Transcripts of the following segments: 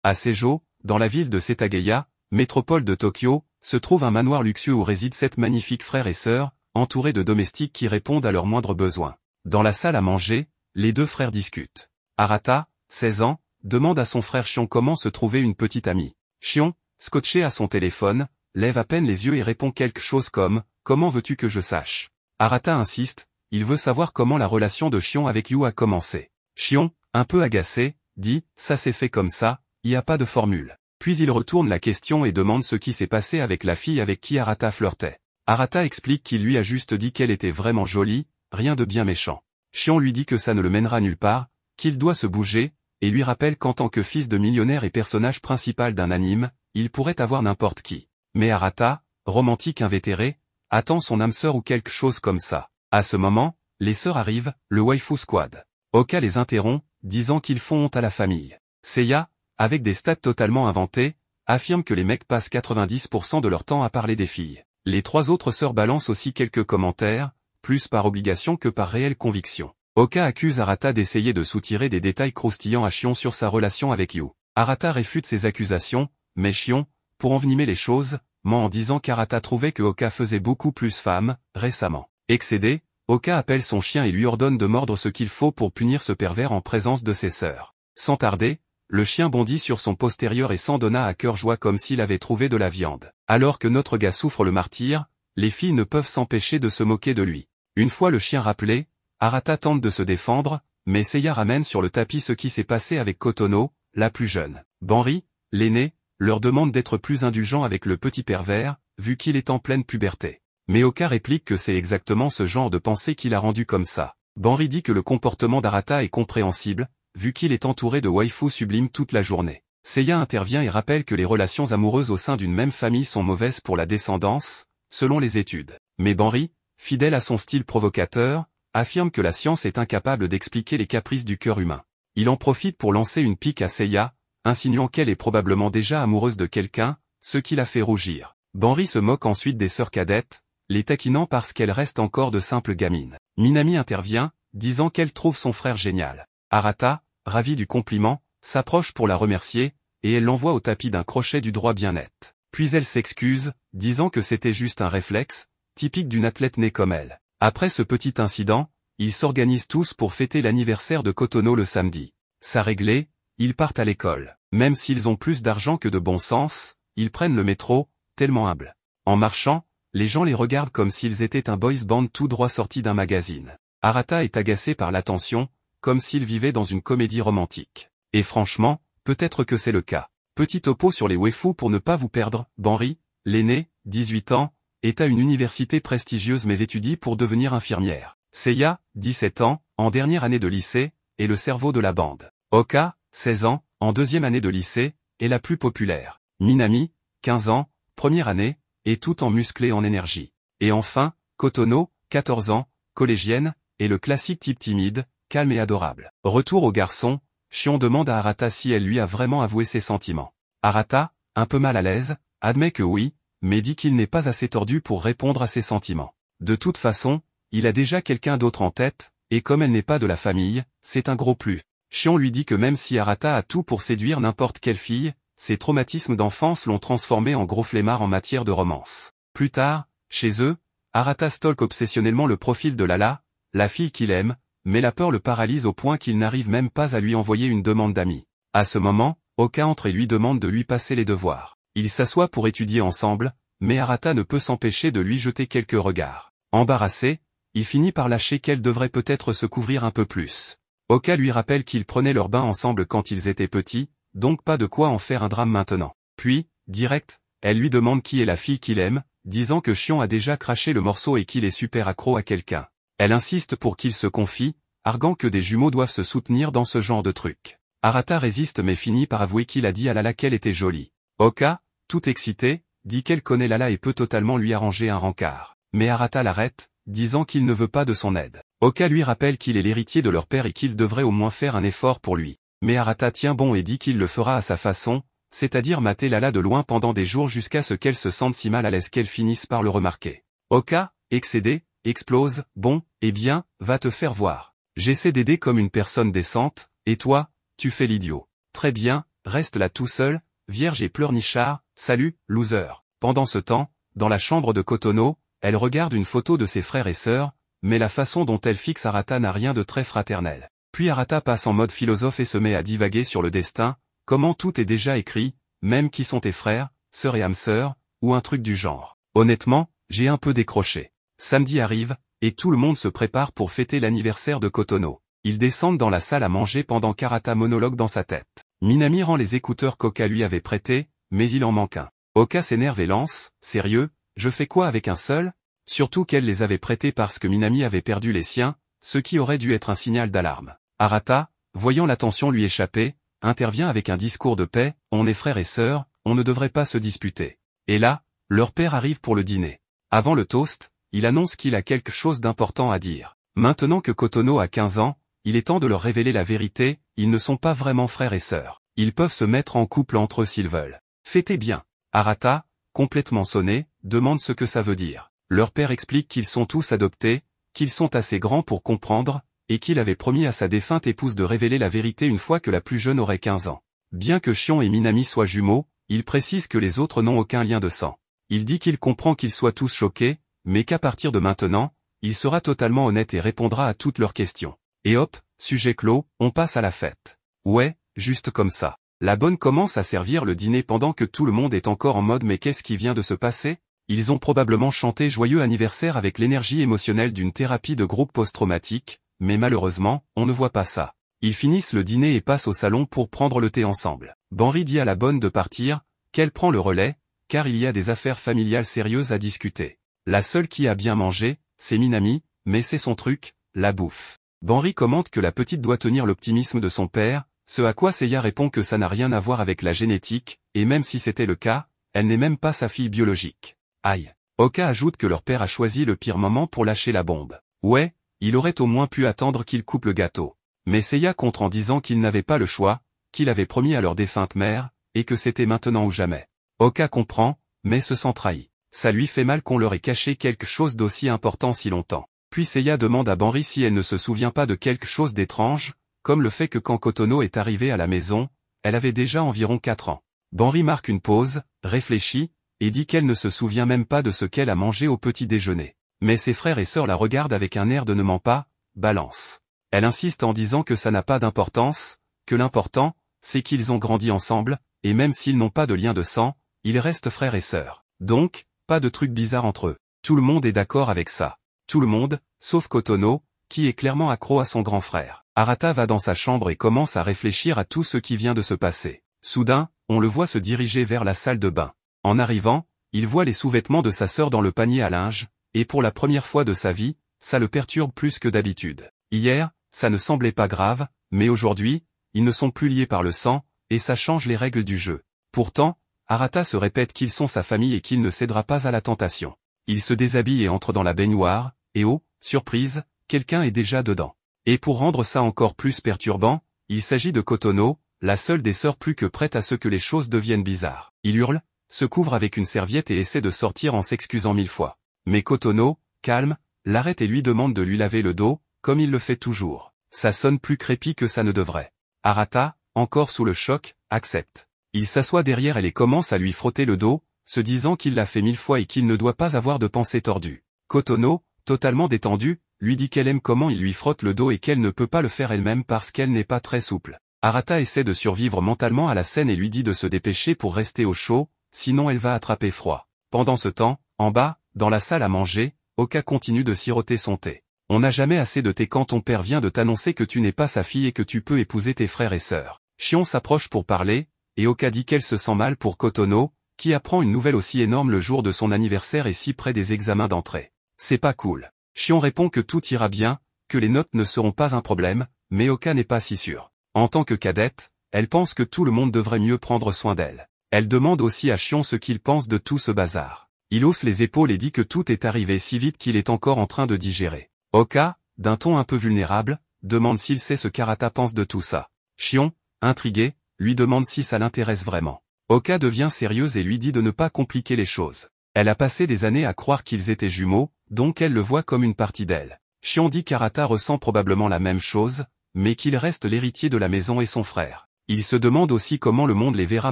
À Seijo, dans la ville de Setagaya, métropole de Tokyo, se trouve un manoir luxueux où résident 7 magnifiques frères et sœurs, entourés de domestiques qui répondent à leurs moindres besoins. Dans la salle à manger, les 2 frères discutent. Arata, 16 ans, demande à son frère Shion comment se trouvait une petite amie. Shion, scotché à son téléphone, lève à peine les yeux et répond quelque chose comme « Comment veux-tu que je sache ?» Arata insiste, il veut savoir comment la relation de Shion avec Yu a commencé. Shion, un peu agacé, dit « Ça s'est fait comme ça, y a pas de formule ». Puis il retourne la question et demande ce qui s'est passé avec la fille avec qui Arata flirtait. Arata explique qu'il lui a juste dit qu'elle était vraiment jolie, rien de bien méchant. Shion lui dit que ça ne le mènera nulle part, qu'il doit se bouger, et lui rappelle qu'en tant que fils de millionnaire et personnage principal d'un anime, il pourrait avoir n'importe qui. Mais Arata, romantique invétéré, attend son âme sœur ou quelque chose comme ça. À ce moment, les sœurs arrivent, le waifu squad. Oka les interrompt, disant qu'ils font honte à la famille. Seiya, avec des stats totalement inventés, affirme que les mecs passent 90% de leur temps à parler des filles. Les 3 autres sœurs balancent aussi quelques commentaires, plus par obligation que par réelle conviction. Oka accuse Arata d'essayer de soutirer des détails croustillants à Shion sur sa relation avec Yu. Arata réfute ces accusations, mais Shion, pour envenimer les choses, ment en disant qu'Arata trouvait que Oka faisait beaucoup plus femme, récemment. Excédé, Oka appelle son chien et lui ordonne de mordre ce qu'il faut pour punir ce pervers en présence de ses sœurs. Sans tarder, le chien bondit sur son postérieur et s'en donna à cœur joie comme s'il avait trouvé de la viande. Alors que notre gars souffre le martyre, les filles ne peuvent s'empêcher de se moquer de lui. Une fois le chien rappelé, Arata tente de se défendre, mais Seiya ramène sur le tapis ce qui s'est passé avec Kotono, la plus jeune. Banri, l'aîné, leur demande d'être plus indulgent avec le petit pervers, vu qu'il est en pleine puberté. Mais Oka réplique que c'est exactement ce genre de pensée qui l'a rendu comme ça. Banri dit que le comportement d'Arata est compréhensible, vu qu'il est entouré de waifus sublimes toute la journée. Seiya intervient et rappelle que les relations amoureuses au sein d'une même famille sont mauvaises pour la descendance, selon les études. Mais Banri, fidèle à son style provocateur, affirme que la science est incapable d'expliquer les caprices du cœur humain. Il en profite pour lancer une pique à Seiya, insinuant qu'elle est probablement déjà amoureuse de quelqu'un, ce qui la fait rougir. Banri se moque ensuite des sœurs cadettes, les taquinant parce qu'elles restent encore de simples gamines. Minami intervient, disant qu'elle trouve son frère génial. Arata, ravie du compliment, s'approche pour la remercier, et elle l'envoie au tapis d'un crochet du droit bien net. Puis elle s'excuse, disant que c'était juste un réflexe, typique d'une athlète née comme elle. Après ce petit incident, ils s'organisent tous pour fêter l'anniversaire de Kotono le samedi. Ça réglé, ils partent à l'école. Même s'ils ont plus d'argent que de bon sens, ils prennent le métro, tellement humbles. En marchant, les gens les regardent comme s'ils étaient un boys band tout droit sorti d'un magazine. Arata est agacé par l'attention, comme s'il vivait dans une comédie romantique. Et franchement, peut-être que c'est le cas. Petit topo sur les waifus pour ne pas vous perdre. Banri, l'aîné, 18 ans, est à une université prestigieuse mais étudie pour devenir infirmière. Seiya, 17 ans, en dernière année de lycée, est le cerveau de la bande. Oka, 16 ans, en 2e année de lycée, est la plus populaire. Minami, 15 ans, première année, est tout en musclé en énergie. Et enfin, Kotono, 14 ans, collégienne, est le classique type timide, calme et adorable. Retour au garçon, Shion demande à Arata si elle lui a vraiment avoué ses sentiments. Arata, un peu mal à l'aise, admet que oui, mais dit qu'il n'est pas assez tordu pour répondre à ses sentiments. De toute façon, il a déjà quelqu'un d'autre en tête, et comme elle n'est pas de la famille, c'est un gros plus. Shion lui dit que même si Arata a tout pour séduire n'importe quelle fille, ses traumatismes d'enfance l'ont transformé en gros flemmard en matière de romance. Plus tard, chez eux, Arata stalk obsessionnellement le profil de Lala, la fille qu'il aime, mais la peur le paralyse au point qu'il n'arrive même pas à lui envoyer une demande d'amis. À ce moment, Oka entre et lui demande de lui passer les devoirs. Ils s'assoient pour étudier ensemble, mais Arata ne peut s'empêcher de lui jeter quelques regards. Embarrassé, il finit par lâcher qu'elle devrait peut-être se couvrir un peu plus. Oka lui rappelle qu'ils prenaient leur bain ensemble quand ils étaient petits, donc pas de quoi en faire un drame maintenant. Puis, direct, elle lui demande qui est la fille qu'il aime, disant que Shion a déjà craché le morceau et qu'il est super accro à quelqu'un. Elle insiste pour qu'il se confie, arguant que des jumeaux doivent se soutenir dans ce genre de truc. Arata résiste mais finit par avouer qu'il a dit à Lala qu'elle était jolie. Oka, tout excité, dit qu'elle connaît Lala et peut totalement lui arranger un rencard. Mais Arata l'arrête, disant qu'il ne veut pas de son aide. Oka lui rappelle qu'il est l'héritier de leur père et qu'il devrait au moins faire un effort pour lui. Mais Arata tient bon et dit qu'il le fera à sa façon, c'est-à-dire mater Lala de loin pendant des jours jusqu'à ce qu'elle se sente si mal à l'aise qu'elle finisse par le remarquer. Oka, excédé, explose, bon, eh bien, va te faire voir. J'essaie d'aider comme une personne décente, et toi, tu fais l'idiot. Très bien, reste là tout seul, vierge et pleurnichard, salut, loser. Pendant ce temps, dans la chambre de Kotono, elle regarde une photo de ses frères et sœurs, mais la façon dont elle fixe Arata n'a rien de très fraternel. Puis Arata passe en mode philosophe et se met à divaguer sur le destin, comment tout est déjà écrit, même qui sont tes frères, sœurs et âmes sœurs, ou un truc du genre. Honnêtement, j'ai un peu décroché. Samedi arrive, et tout le monde se prépare pour fêter l'anniversaire de Kotono. Ils descendent dans la salle à manger pendant qu'Arata monologue dans sa tête. Minami rend les écouteurs qu'Oka lui avait prêtés, mais il en manque un. Oka s'énerve et lance, sérieux, je fais quoi avec un seul? Surtout qu'elle les avait prêtés parce que Minami avait perdu les siens, ce qui aurait dû être un signal d'alarme. Arata, voyant l'attention lui échapper, intervient avec un discours de paix, on est frères et sœurs, on ne devrait pas se disputer. Et là, leur père arrive pour le dîner. Avant le toast, il annonce qu'il a quelque chose d'important à dire. Maintenant que Kotono a 15 ans, il est temps de leur révéler la vérité, ils ne sont pas vraiment frères et sœurs. Ils peuvent se mettre en couple entre eux s'ils veulent. Fêtez bien. Arata, complètement sonné, demande ce que ça veut dire. Leur père explique qu'ils sont tous adoptés, qu'ils sont assez grands pour comprendre, et qu'il avait promis à sa défunte épouse de révéler la vérité une fois que la plus jeune aurait 15 ans. Bien que Shion et Minami soient jumeaux, il précise que les autres n'ont aucun lien de sang. Il dit qu'il comprend qu'ils soient tous choqués, mais qu'à partir de maintenant, il sera totalement honnête et répondra à toutes leurs questions. Et hop, sujet clos, on passe à la fête. Ouais, juste comme ça. La bonne commence à servir le dîner pendant que tout le monde est encore en mode mais qu'est-ce qui vient de se passer? Ils ont probablement chanté joyeux anniversaire avec l'énergie émotionnelle d'une thérapie de groupe post-traumatique, mais malheureusement, on ne voit pas ça. Ils finissent le dîner et passent au salon pour prendre le thé ensemble. Banri dit à la bonne de partir, qu'elle prend le relais, car il y a des affaires familiales sérieuses à discuter. La seule qui a bien mangé, c'est Minami, mais c'est son truc, la bouffe. Banri commente que la petite doit tenir l'optimisme de son père, ce à quoi Seiya répond que ça n'a rien à voir avec la génétique, et même si c'était le cas, elle n'est même pas sa fille biologique. Aïe. Oka ajoute que leur père a choisi le pire moment pour lâcher la bombe. Ouais, il aurait au moins pu attendre qu'il coupe le gâteau. Mais Seiya contre en disant qu'il n'avait pas le choix, qu'il avait promis à leur défunte mère, et que c'était maintenant ou jamais. Oka comprend, mais se sent trahi. Ça lui fait mal qu'on leur ait caché quelque chose d'aussi important si longtemps. Puis Seiya demande à Banri si elle ne se souvient pas de quelque chose d'étrange, comme le fait que quand Kotono est arrivée à la maison, elle avait déjà environ 4 ans. Banri marque une pause, réfléchit, et dit qu'elle ne se souvient même pas de ce qu'elle a mangé au petit déjeuner. Mais ses frères et sœurs la regardent avec un air de ne ment pas, balance. Elle insiste en disant que ça n'a pas d'importance, que l'important, c'est qu'ils ont grandi ensemble, et même s'ils n'ont pas de lien de sang, ils restent frères et sœurs. Donc, pas de trucs bizarres entre eux. Tout le monde est d'accord avec ça. Tout le monde, sauf Kotono, qui est clairement accro à son grand frère. Arata va dans sa chambre et commence à réfléchir à tout ce qui vient de se passer. Soudain, on le voit se diriger vers la salle de bain. En arrivant, il voit les sous-vêtements de sa sœur dans le panier à linge, et pour la première fois de sa vie, ça le perturbe plus que d'habitude. Hier, ça ne semblait pas grave, mais aujourd'hui, ils ne sont plus liés par le sang, et ça change les règles du jeu. Pourtant, Arata se répète qu'ils sont sa famille et qu'il ne cédera pas à la tentation. Il se déshabille et entre dans la baignoire, et oh, surprise, quelqu'un est déjà dedans. Et pour rendre ça encore plus perturbant, il s'agit de Kotono, la seule des sœurs plus que prête à ce que les choses deviennent bizarres. Il hurle, se couvre avec une serviette et essaie de sortir en s'excusant 1000 fois. Mais Kotono, calme, l'arrête et lui demande de lui laver le dos, comme il le fait toujours. Ça sonne plus crépi que ça ne devrait. Arata, encore sous le choc, accepte. Il s'assoit derrière elle et commence à lui frotter le dos, se disant qu'il l'a fait 1000 fois et qu'il ne doit pas avoir de pensée tordue. Kotono, totalement détendue, lui dit qu'elle aime comment il lui frotte le dos et qu'elle ne peut pas le faire elle-même parce qu'elle n'est pas très souple. Arata essaie de survivre mentalement à la scène et lui dit de se dépêcher pour rester au chaud, sinon elle va attraper froid. Pendant ce temps, en bas, dans la salle à manger, Oka continue de siroter son thé. On n'a jamais assez de thé quand ton père vient de t'annoncer que tu n'es pas sa fille et que tu peux épouser tes frères et sœurs. Shion s'approche pour parler, et Oka dit qu'elle se sent mal pour Kotono, qui apprend une nouvelle aussi énorme le jour de son anniversaire et si près des examens d'entrée. C'est pas cool. Shion répond que tout ira bien, que les notes ne seront pas un problème, mais Oka n'est pas si sûre. En tant que cadette, elle pense que tout le monde devrait mieux prendre soin d'elle. Elle demande aussi à Shion ce qu'il pense de tout ce bazar. Il hausse les épaules et dit que tout est arrivé si vite qu'il est encore en train de digérer. Oka, d'un ton un peu vulnérable, demande s'il sait ce qu'Arata pense de tout ça. Shion, intrigué, lui demande si ça l'intéresse vraiment. Oka devient sérieuse et lui dit de ne pas compliquer les choses. Elle a passé des années à croire qu'ils étaient jumeaux, donc elle le voit comme une partie d'elle. Shion dit qu'Arata ressent probablement la même chose, mais qu'il reste l'héritier de la maison et son frère. Il se demande aussi comment le monde les verra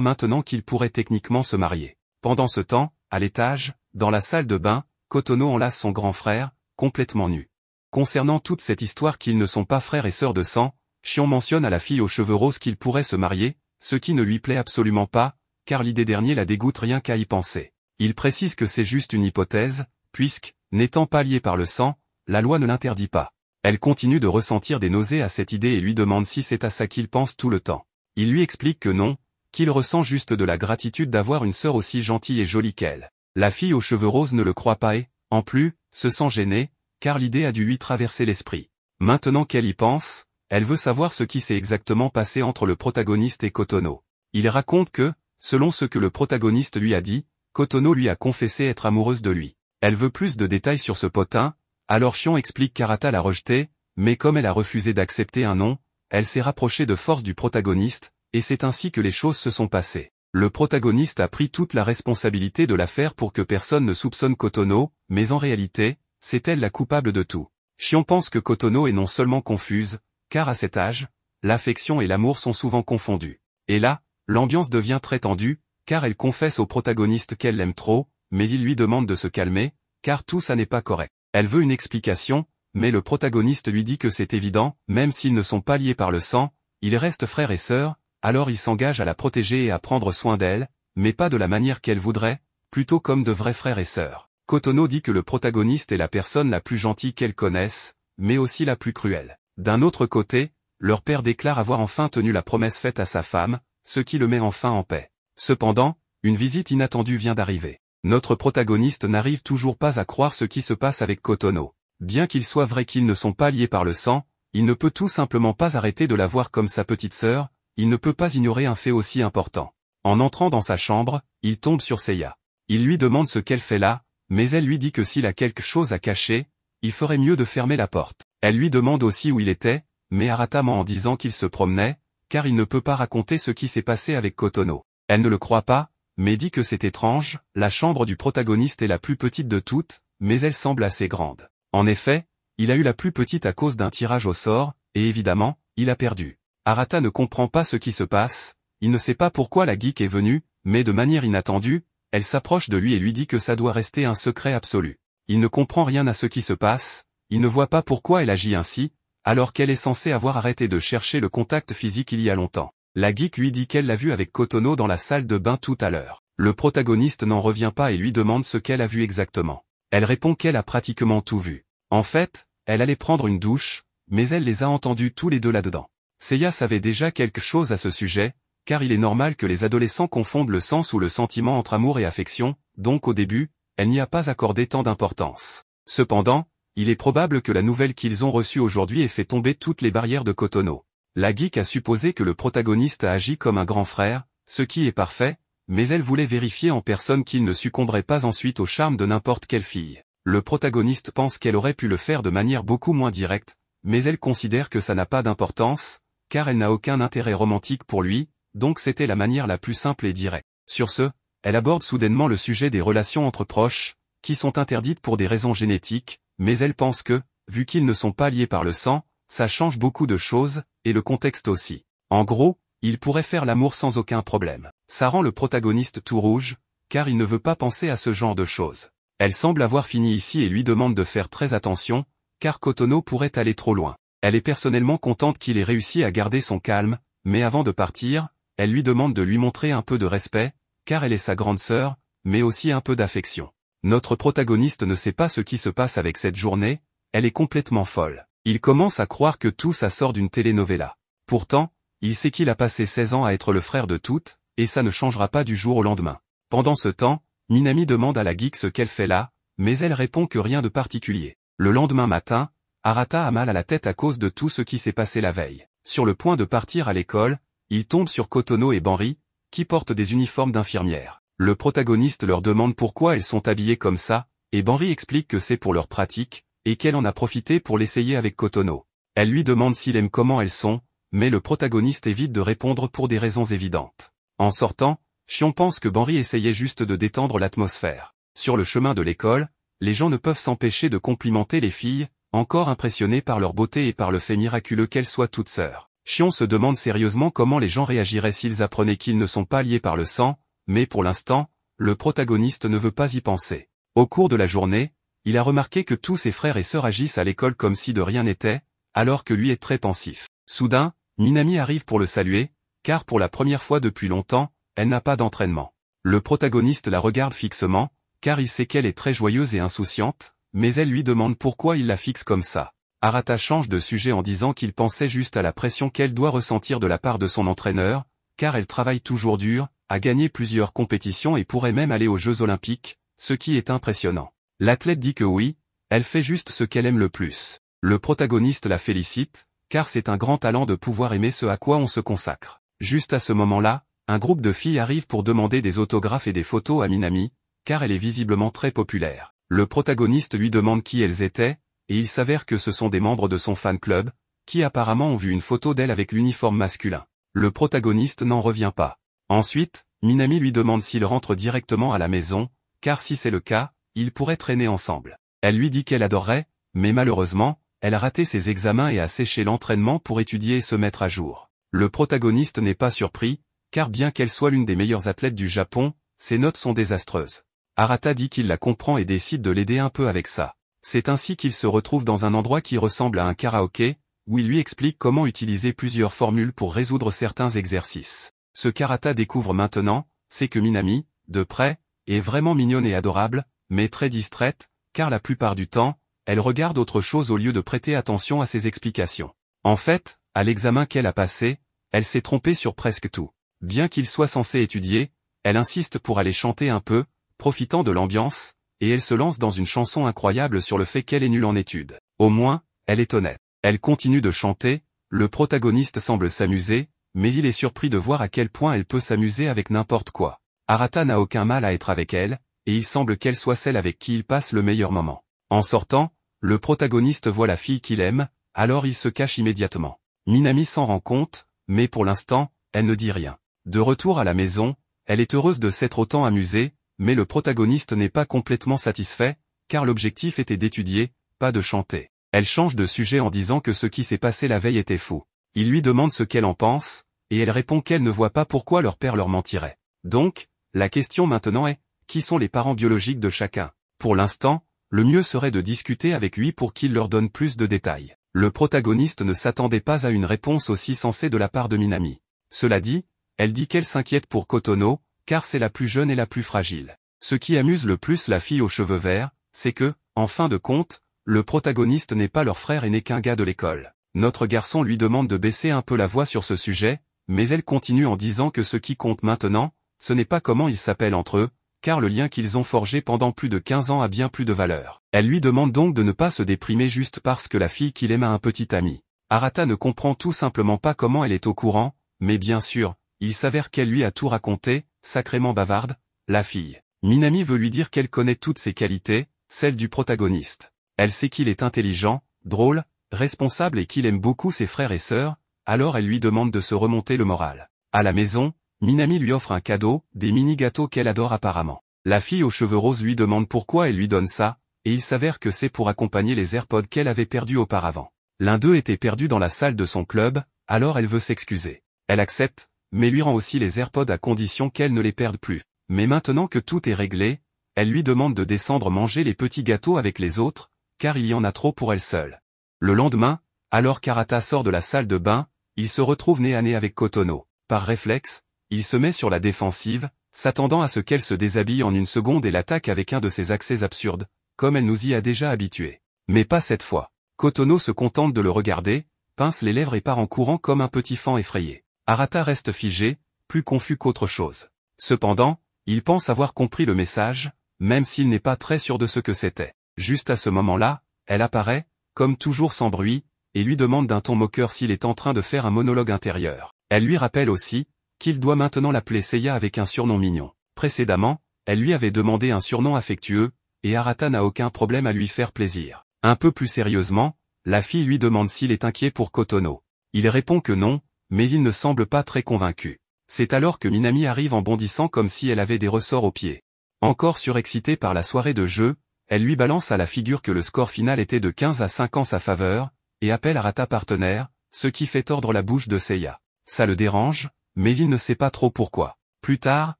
maintenant qu'ils pourraient techniquement se marier. Pendant ce temps, à l'étage, dans la salle de bain, Kotono enlace son grand frère, complètement nu. Concernant toute cette histoire qu'ils ne sont pas frères et sœurs de sang, Shion mentionne à la fille aux cheveux roses qu'ils pourraient se marier, ce qui ne lui plaît absolument pas, car l'idée dernière la dégoûte rien qu'à y penser. Il précise que c'est juste une hypothèse, puisque, n'étant pas lié par le sang, la loi ne l'interdit pas. Elle continue de ressentir des nausées à cette idée et lui demande si c'est à ça qu'il pense tout le temps. Il lui explique que non, qu'il ressent juste de la gratitude d'avoir une sœur aussi gentille et jolie qu'elle. La fille aux cheveux roses ne le croit pas et, en plus, se sent gênée, car l'idée a dû lui traverser l'esprit. Maintenant qu'elle y pense, elle veut savoir ce qui s'est exactement passé entre le protagoniste et Kotono. Il raconte que, selon ce que le protagoniste lui a dit, Kotono lui a confessé être amoureuse de lui. Elle veut plus de détails sur ce potin, alors Shion explique qu'Arata l'a rejeté, mais comme elle a refusé d'accepter un non, elle s'est rapprochée de force du protagoniste, et c'est ainsi que les choses se sont passées. Le protagoniste a pris toute la responsabilité de l'affaire pour que personne ne soupçonne Kotono, mais en réalité, c'est elle la coupable de tout. Shion pense que Kotono est non seulement confuse, car à cet âge, l'affection et l'amour sont souvent confondus. Et là, l'ambiance devient très tendue, car elle confesse au protagoniste qu'elle l'aime trop, mais il lui demande de se calmer, car tout ça n'est pas correct. Elle veut une explication, mais le protagoniste lui dit que c'est évident, même s'ils ne sont pas liés par le sang, ils restent frères et sœurs, alors il s'engage à la protéger et à prendre soin d'elle, mais pas de la manière qu'elle voudrait, plutôt comme de vrais frères et sœurs. Kotono dit que le protagoniste est la personne la plus gentille qu'elle connaisse, mais aussi la plus cruelle. D'un autre côté, leur père déclare avoir enfin tenu la promesse faite à sa femme, ce qui le met enfin en paix. Cependant, une visite inattendue vient d'arriver. Notre protagoniste n'arrive toujours pas à croire ce qui se passe avec Kotono. Bien qu'il soit vrai qu'ils ne sont pas liés par le sang, il ne peut tout simplement pas arrêter de la voir comme sa petite sœur, il ne peut pas ignorer un fait aussi important. En entrant dans sa chambre, il tombe sur Seiya. Il lui demande ce qu'elle fait là, mais elle lui dit que s'il a quelque chose à cacher, il ferait mieux de fermer la porte. Elle lui demande aussi où il était, mais Arata ment en disant qu'il se promenait, car il ne peut pas raconter ce qui s'est passé avec Kotono. Elle ne le croit pas, mais dit que c'est étrange, la chambre du protagoniste est la plus petite de toutes, mais elle semble assez grande. En effet, il a eu la plus petite à cause d'un tirage au sort, et évidemment, il a perdu. Arata ne comprend pas ce qui se passe, il ne sait pas pourquoi la geek est venue, mais de manière inattendue, elle s'approche de lui et lui dit que ça doit rester un secret absolu. Il ne comprend rien à ce qui se passe, il ne voit pas pourquoi elle agit ainsi, alors qu'elle est censée avoir arrêté de chercher le contact physique il y a longtemps. La geek lui dit qu'elle l'a vu avec Kotono dans la salle de bain tout à l'heure. Le protagoniste n'en revient pas et lui demande ce qu'elle a vu exactement. Elle répond qu'elle a pratiquement tout vu. En fait, elle allait prendre une douche, mais elle les a entendus tous les deux là-dedans. Seiya savait déjà quelque chose à ce sujet, car il est normal que les adolescents confondent le sens ou le sentiment entre amour et affection, donc au début, elle n'y a pas accordé tant d'importance. Cependant, il est probable que la nouvelle qu'ils ont reçue aujourd'hui ait fait tomber toutes les barrières de Kotono. La geek a supposé que le protagoniste a agi comme un grand frère, ce qui est parfait, mais elle voulait vérifier en personne qu'il ne succomberait pas ensuite au charme de n'importe quelle fille. Le protagoniste pense qu'elle aurait pu le faire de manière beaucoup moins directe, mais elle considère que ça n'a pas d'importance, car elle n'a aucun intérêt romantique pour lui, donc c'était la manière la plus simple et directe. Sur ce, elle aborde soudainement le sujet des relations entre proches, qui sont interdites pour des raisons génétiques, mais elle pense que, vu qu'ils ne sont pas liés par le sang, ça change beaucoup de choses, et le contexte aussi. En gros, ils pourraient faire l'amour sans aucun problème. Ça rend le protagoniste tout rouge, car il ne veut pas penser à ce genre de choses. Elle semble avoir fini ici et lui demande de faire très attention, car Kotono pourrait aller trop loin. Elle est personnellement contente qu'il ait réussi à garder son calme, mais avant de partir, elle lui demande de lui montrer un peu de respect, car elle est sa grande sœur, mais aussi un peu d'affection. Notre protagoniste ne sait pas ce qui se passe avec cette journée, elle est complètement folle. Il commence à croire que tout ça sort d'une telenovela. Pourtant, il sait qu'il a passé 16 ans à être le frère de toutes, et ça ne changera pas du jour au lendemain. Pendant ce temps, Minami demande à la geek ce qu'elle fait là, mais elle répond que rien de particulier. Le lendemain matin, Arata a mal à la tête à cause de tout ce qui s'est passé la veille. Sur le point de partir à l'école, il tombe sur Kotono et Banri, qui portent des uniformes d'infirmières. Le protagoniste leur demande pourquoi elles sont habillées comme ça, et Banri explique que c'est pour leur pratique, et qu'elle en a profité pour l'essayer avec Kotono. Elle lui demande s'il aime comment elles sont, mais le protagoniste évite de répondre pour des raisons évidentes. En sortant, Shion pense que Banri essayait juste de détendre l'atmosphère. Sur le chemin de l'école, les gens ne peuvent s'empêcher de complimenter les filles, encore impressionnées par leur beauté et par le fait miraculeux qu'elles soient toutes sœurs. Shion se demande sérieusement comment les gens réagiraient s'ils apprenaient qu'ils ne sont pas liés par le sang, mais pour l'instant, le protagoniste ne veut pas y penser. Au cours de la journée, il a remarqué que tous ses frères et sœurs agissent à l'école comme si de rien n'était, alors que lui est très pensif. Soudain, Minami arrive pour le saluer, car pour la première fois depuis longtemps, elle n'a pas d'entraînement. Le protagoniste la regarde fixement, car il sait qu'elle est très joyeuse et insouciante, mais elle lui demande pourquoi il la fixe comme ça. Arata change de sujet en disant qu'il pensait juste à la pression qu'elle doit ressentir de la part de son entraîneur, car elle travaille toujours dur, a gagné plusieurs compétitions et pourrait même aller aux Jeux Olympiques, ce qui est impressionnant. L'athlète dit que oui, elle fait juste ce qu'elle aime le plus. Le protagoniste la félicite, car c'est un grand talent de pouvoir aimer ce à quoi on se consacre. Juste à ce moment-là, un groupe de filles arrive pour demander des autographes et des photos à Minami, car elle est visiblement très populaire. Le protagoniste lui demande qui elles étaient, et il s'avère que ce sont des membres de son fan club, qui apparemment ont vu une photo d'elle avec l'uniforme masculin. Le protagoniste n'en revient pas. Ensuite, Minami lui demande s'il rentre directement à la maison, car si c'est le cas, ils pourraient traîner ensemble. Elle lui dit qu'elle adorerait, mais malheureusement, elle a raté ses examens et a séché l'entraînement pour étudier et se mettre à jour. Le protagoniste n'est pas surpris, car bien qu'elle soit l'une des meilleures athlètes du Japon, ses notes sont désastreuses. Arata dit qu'il la comprend et décide de l'aider un peu avec ça. C'est ainsi qu'il se retrouve dans un endroit qui ressemble à un karaoké, où il lui explique comment utiliser plusieurs formules pour résoudre certains exercices. Ce qu'Arata découvre maintenant, c'est que Minami, de près, est vraiment mignonne et adorable, mais très distraite, car la plupart du temps, elle regarde autre chose au lieu de prêter attention à ses explications. En fait, à l'examen qu'elle a passé, elle s'est trompée sur presque tout. Bien qu'il soit censé étudier, elle insiste pour aller chanter un peu, profitant de l'ambiance, et elle se lance dans une chanson incroyable sur le fait qu'elle est nulle en études. Au moins, elle est honnête. Elle continue de chanter, le protagoniste semble s'amuser, mais il est surpris de voir à quel point elle peut s'amuser avec n'importe quoi. Arata n'a aucun mal à être avec elle, et il semble qu'elle soit celle avec qui il passe le meilleur moment. En sortant, le protagoniste voit la fille qu'il aime, alors il se cache immédiatement. Minami s'en rend compte, mais pour l'instant, elle ne dit rien. De retour à la maison, elle est heureuse de s'être autant amusée, mais le protagoniste n'est pas complètement satisfait, car l'objectif était d'étudier, pas de chanter. Elle change de sujet en disant que ce qui s'est passé la veille était faux. Il lui demande ce qu'elle en pense, et elle répond qu'elle ne voit pas pourquoi leur père leur mentirait. Donc, la question maintenant est, qui sont les parents biologiques de chacun? Pour l'instant, le mieux serait de discuter avec lui pour qu'il leur donne plus de détails. Le protagoniste ne s'attendait pas à une réponse aussi sensée de la part de Minami. Cela dit, elle dit qu'elle s'inquiète pour Kotono, car c'est la plus jeune et la plus fragile. Ce qui amuse le plus la fille aux cheveux verts, c'est que, en fin de compte, le protagoniste n'est pas leur frère et n'est qu'un gars de l'école. Notre garçon lui demande de baisser un peu la voix sur ce sujet, mais elle continue en disant que ce qui compte maintenant, ce n'est pas comment ils s'appellent entre eux, car le lien qu'ils ont forgé pendant plus de 15 ans a bien plus de valeur. Elle lui demande donc de ne pas se déprimer juste parce que la fille qu'il aime a un petit ami. Arata ne comprend tout simplement pas comment elle est au courant, mais bien sûr, il s'avère qu'elle lui a tout raconté, sacrément bavarde, la fille. Minami veut lui dire qu'elle connaît toutes ses qualités, celles du protagoniste. Elle sait qu'il est intelligent, drôle, responsable et qu'il aime beaucoup ses frères et sœurs, alors elle lui demande de se remonter le moral. À la maison, Minami lui offre un cadeau, des mini-gâteaux qu'elle adore apparemment. La fille aux cheveux roses lui demande pourquoi elle lui donne ça, et il s'avère que c'est pour accompagner les AirPods qu'elle avait perdus auparavant. L'un d'eux était perdu dans la salle de son club, alors elle veut s'excuser. Elle accepte, mais lui rend aussi les AirPods à condition qu'elle ne les perde plus. Mais maintenant que tout est réglé, elle lui demande de descendre manger les petits gâteaux avec les autres, car il y en a trop pour elle seule. Le lendemain, alors qu'Arata sort de la salle de bain, il se retrouve nez à nez avec Kotono. Par réflexe, il se met sur la défensive, s'attendant à ce qu'elle se déshabille en une seconde et l'attaque avec un de ses accès absurdes, comme elle nous y a déjà habitués. Mais pas cette fois. Kotono se contente de le regarder, pince les lèvres et part en courant comme un petit fan effrayé. Arata reste figé, plus confus qu'autre chose. Cependant, il pense avoir compris le message, même s'il n'est pas très sûr de ce que c'était. Juste à ce moment-là, elle apparaît, comme toujours sans bruit, et lui demande d'un ton moqueur s'il est en train de faire un monologue intérieur. Elle lui rappelle aussi, qu'il doit maintenant l'appeler Seiya avec un surnom mignon. Précédemment, elle lui avait demandé un surnom affectueux, et Arata n'a aucun problème à lui faire plaisir. Un peu plus sérieusement, la fille lui demande s'il est inquiet pour Kotono. Il répond que non, mais il ne semble pas très convaincu. C'est alors que Minami arrive en bondissant comme si elle avait des ressorts aux pieds. Encore surexcitée par la soirée de jeu, elle lui balance à la figure que le score final était de 15 à 5 en sa faveur, et appelle Arata partenaire, ce qui fait tordre la bouche de Seiya. Ça le dérange, mais il ne sait pas trop pourquoi. Plus tard,